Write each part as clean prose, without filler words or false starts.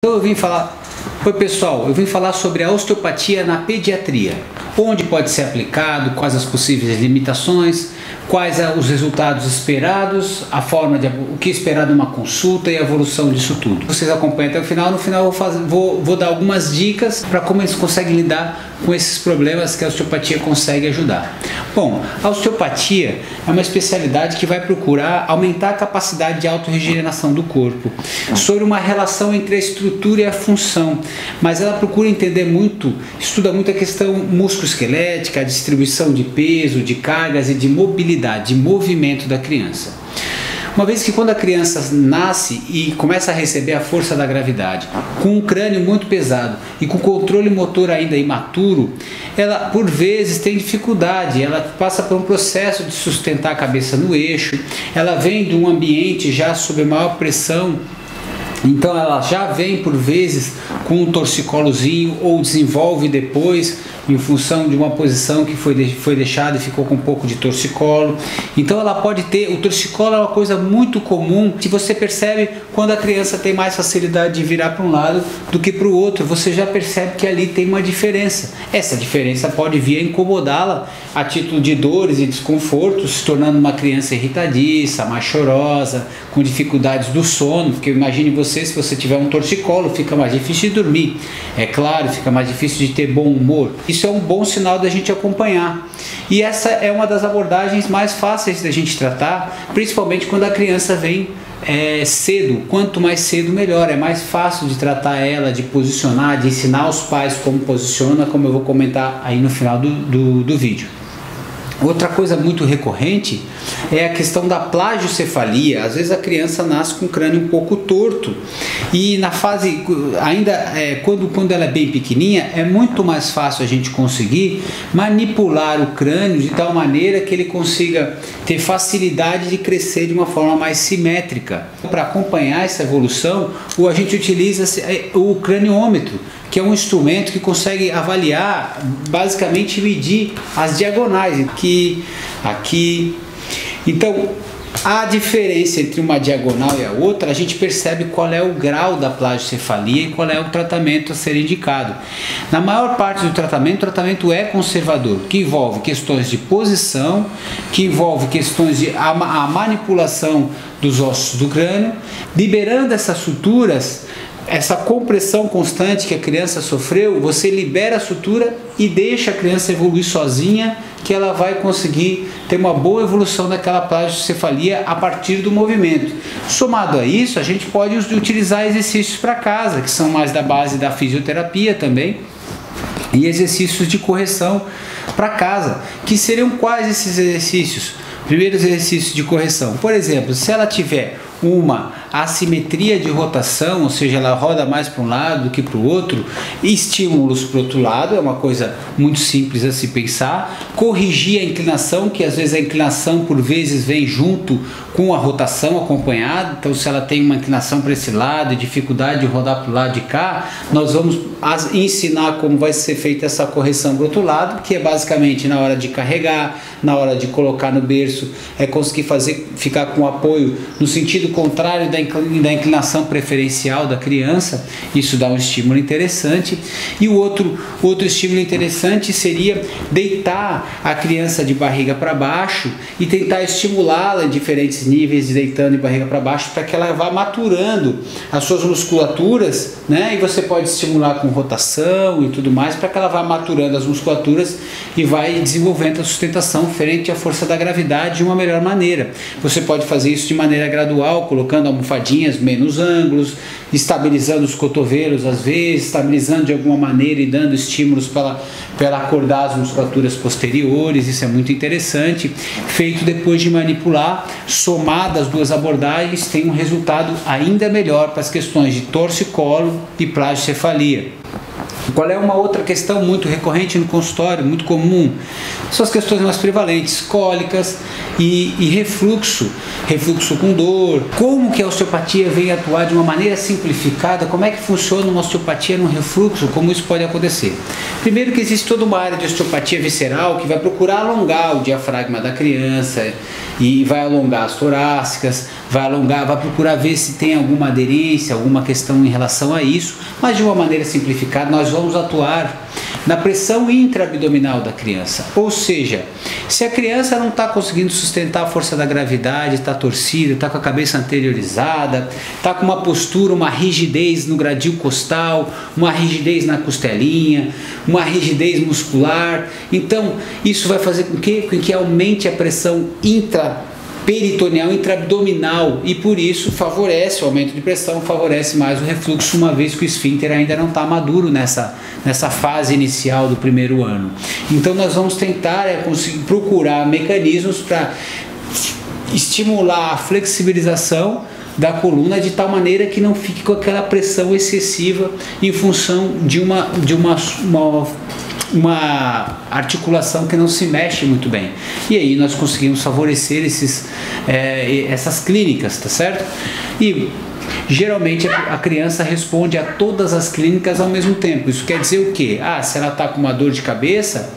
Então Oi pessoal, eu vim falar sobre a osteopatia na pediatria. Onde pode ser aplicado, quais as possíveis limitações, quais os resultados esperados, o que esperar de uma consulta e a evolução disso tudo. Vocês acompanham até o final. No final vou dar algumas dicas para como eles conseguem lidar com esses problemas que a osteopatia consegue ajudar. Bom, a osteopatia é uma especialidade que vai procurar aumentar a capacidade de autorregeneração do corpo, sobre uma relação entre a estrutura e a função, mas ela procura entender muito, estuda muito a questão musculoesquelética, a distribuição de peso, de cargas e de mobilidade, de movimento da criança. Uma vez que quando a criança nasce e começa a receber a força da gravidade, com um crânio muito pesado e com controle motor ainda imaturo, ela por vezes tem dificuldade, ela passa por um processo de sustentar a cabeça no eixo, ela vem de um ambiente já sob maior pressão. Então ela já vem por vezes com um torcicolozinho ou desenvolve depois em função de uma posição que foi deixada e ficou com um pouco de torcicolo. Então ela pode ter, o torcicolo é uma coisa muito comum que você percebe quando a criança tem mais facilidade de virar para um lado do que para o outro. Você já percebe que ali tem uma diferença. Essa diferença pode vir a incomodá-la a título de dores e desconfortos, se tornando uma criança irritadiça, mais chorosa, com dificuldades do sono, porque imagine você, se você tiver um torcicolo, fica mais difícil de dormir. É claro, fica mais difícil de ter bom humor. Isso é um bom sinal da gente acompanhar. E essa é uma das abordagens mais fáceis da gente tratar, principalmente quando a criança vem cedo. Quanto mais cedo, melhor. É mais fácil de tratar ela, de posicionar, de ensinar aos pais como posiciona, como eu vou comentar aí no final do vídeo. Outra coisa muito recorrente é a questão da plagiocefalia. Às vezes a criança nasce com o crânio um pouco torto e na fase, quando ela é bem pequenininha, é muito mais fácil a gente conseguir manipular o crânio de tal maneira que ele consiga ter facilidade de crescer de uma forma mais simétrica. Para acompanhar essa evolução, a gente utiliza o craniômetro, que é um instrumento que consegue avaliar, basicamente medir as diagonais, aqui. Então, a diferença entre uma diagonal e a outra, a gente percebe qual é o grau da plagiocefalia e qual é o tratamento a ser indicado. Na maior parte do tratamento, o tratamento é conservador, que envolve questões de posição, que envolve questões de a manipulação dos ossos do crânio, liberando essas suturas. Essa compressão constante que a criança sofreu, você libera a sutura e deixa a criança evoluir sozinha, que ela vai conseguir ter uma boa evolução daquela plagiocefalia a partir do movimento. Somado a isso, a gente pode utilizar exercícios para casa, que são mais da base da fisioterapia também, e exercícios de correção para casa, que seriam quais esses exercícios? Primeiros exercícios de correção, por exemplo, se ela tiver uma assimetria de rotação, ou seja, ela roda mais para um lado do que para o outro, estímulos para o outro lado, é uma coisa muito simples a se pensar. Corrigir a inclinação, que às vezes a inclinação por vezes vem junto com a rotação acompanhada. Então se ela tem uma inclinação para esse lado e dificuldade de rodar para o lado de cá, nós vamos ensinar como vai ser feita essa correção para o outro lado, que é basicamente na hora de carregar, na hora de colocar no berço, é conseguir ficar com apoio no sentido contrário da inclinação preferencial da criança. Isso dá um estímulo interessante. E o outro estímulo interessante seria deitar a criança de barriga para baixo e tentar estimulá-la em diferentes níveis de deitando de barriga para baixo, para que ela vá maturando as suas musculaturas, né? E você pode estimular com rotação e tudo mais, para que ela vá maturando as musculaturas e vai desenvolvendo a sustentação frente à força da gravidade de uma melhor maneira. Você pode fazer isso de maneira gradual, colocando almofadinhas menos ângulos, estabilizando os cotovelos às vezes, estabilizando de alguma maneira e dando estímulos para ela acordar as musculaturas posteriores. Isso é muito interessante. Feito depois de manipular, somado as duas abordagens, tem um resultado ainda melhor para as questões de torcicolo e plagiocefalia. Qual é uma outra questão muito recorrente no consultório, muito comum? São as questões mais prevalentes, cólicas e refluxo, refluxo com dor. Como que a osteopatia vem atuar de uma maneira simplificada? Como é que funciona uma osteopatia no refluxo? Como isso pode acontecer? Primeiro que existe toda uma área de osteopatia visceral que vai procurar alongar o diafragma da criança e vai alongar as torácicas, vai procurar ver se tem alguma aderência, alguma questão em relação a isso, mas de uma maneira simplificada nós vamos atuar na pressão intraabdominal da criança. Ou seja, se a criança não está conseguindo sustentar a força da gravidade, está torcida, está com a cabeça anteriorizada, está com uma postura, uma rigidez no gradil costal, uma rigidez na costelinha, uma rigidez muscular, então isso vai fazer com que aumente a pressão intraperitoneal, intraabdominal, e por isso favorece o aumento de pressão, favorece mais o refluxo, uma vez que o esfíncter ainda não está maduro nessa fase inicial do primeiro ano. Então nós vamos tentar procurar mecanismos para estimular a flexibilização da coluna de tal maneira que não fique com aquela pressão excessiva em função de uma articulação que não se mexe muito bem. E aí nós conseguimos favorecer essas clínicas, tá certo? E geralmente a criança responde a todas as clínicas ao mesmo tempo. Isso quer dizer o quê? Se ela está com uma dor de cabeça,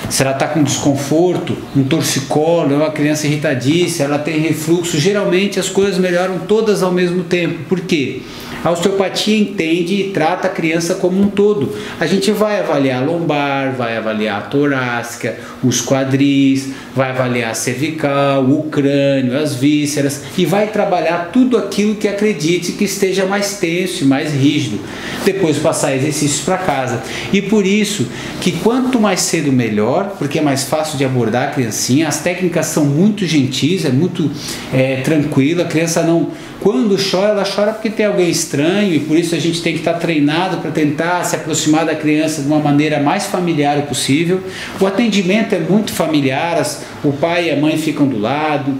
se ela está com desconforto, um torcicolo, é uma criança irritadiça, ela tem refluxo, geralmente as coisas melhoram todas ao mesmo tempo. Por quê? A osteopatia entende e trata a criança como um todo. A gente vai avaliar a lombar, vai avaliar a torácica, os quadris, vai avaliar a cervical, o crânio, as vísceras e vai trabalhar tudo aquilo que acredite que esteja mais tenso e mais rígido. Depois passar exercícios para casa. E por isso que quanto mais cedo melhor, porque é mais fácil de abordar a criancinha. As técnicas são muito gentis, é muito tranquilo. A criança não... Quando chora, ela chora porque tem alguém estranho e por isso a gente tem que estar treinado para tentar se aproximar da criança de uma maneira mais familiar possível. O atendimento é muito familiar, o pai e a mãe ficam do lado.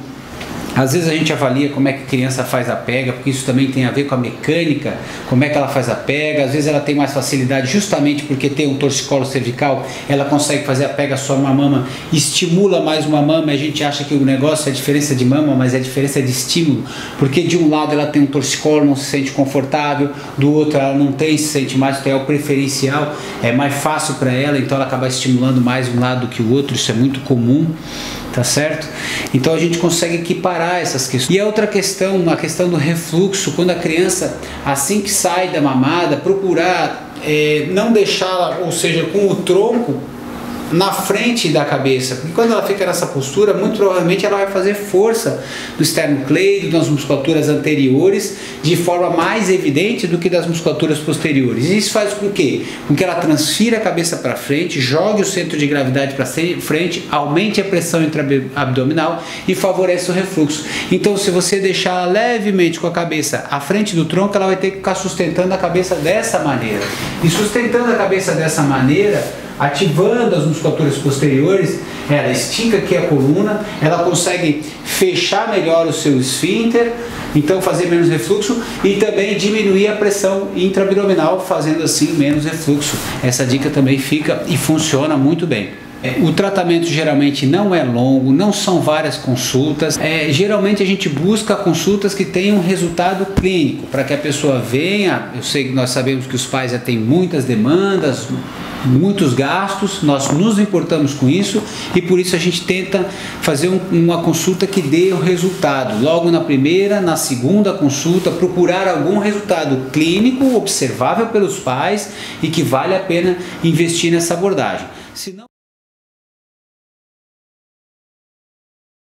Às vezes a gente avalia como é que a criança faz a pega, porque isso também tem a ver com a mecânica, como é que ela faz a pega. Às vezes ela tem mais facilidade justamente porque tem um torcicolo cervical, ela consegue fazer a pega só uma mama, estimula mais uma mama, e a gente acha que o negócio é a diferença de mama, mas é a diferença de estímulo, porque de um lado ela tem um torcicolo, não se sente confortável, do outro ela não tem, se sente mais, então é o preferencial, é mais fácil para ela, então ela acaba estimulando mais um lado do que o outro, isso é muito comum. Tá certo? Então a gente consegue equiparar essas questões. E a outra questão, a questão do refluxo, quando a criança, assim que sai da mamada, procurar não deixá-la, ou seja, com o tronco na frente da cabeça, porque quando ela fica nessa postura, muito provavelmente ela vai fazer força do esternocleido, das musculaturas anteriores, de forma mais evidente do que das musculaturas posteriores. E isso faz com que ela transfira a cabeça para frente, jogue o centro de gravidade para frente, aumente a pressão intraabdominal e favoreça o refluxo. Então, se você deixar ela levemente com a cabeça à frente do tronco, ela vai ter que ficar sustentando a cabeça dessa maneira. E sustentando a cabeça dessa maneira, ativando as musculaturas posteriores, ela estica aqui a coluna, ela consegue fechar melhor o seu esfíncter, então fazer menos refluxo e também diminuir a pressão intraabdominal, fazendo assim menos refluxo. Essa dica também fica e funciona muito bem. O tratamento geralmente não é longo, não são várias consultas, geralmente a gente busca consultas que tenham resultado clínico, para que a pessoa venha. Eu sei que nós sabemos que os pais já têm muitas demandas, muitos gastos, nós nos importamos com isso e por isso a gente tenta fazer uma consulta que dê o resultado. Logo na primeira, na segunda consulta, procurar algum resultado clínico observável pelos pais e que vale a pena investir nessa abordagem. Se não...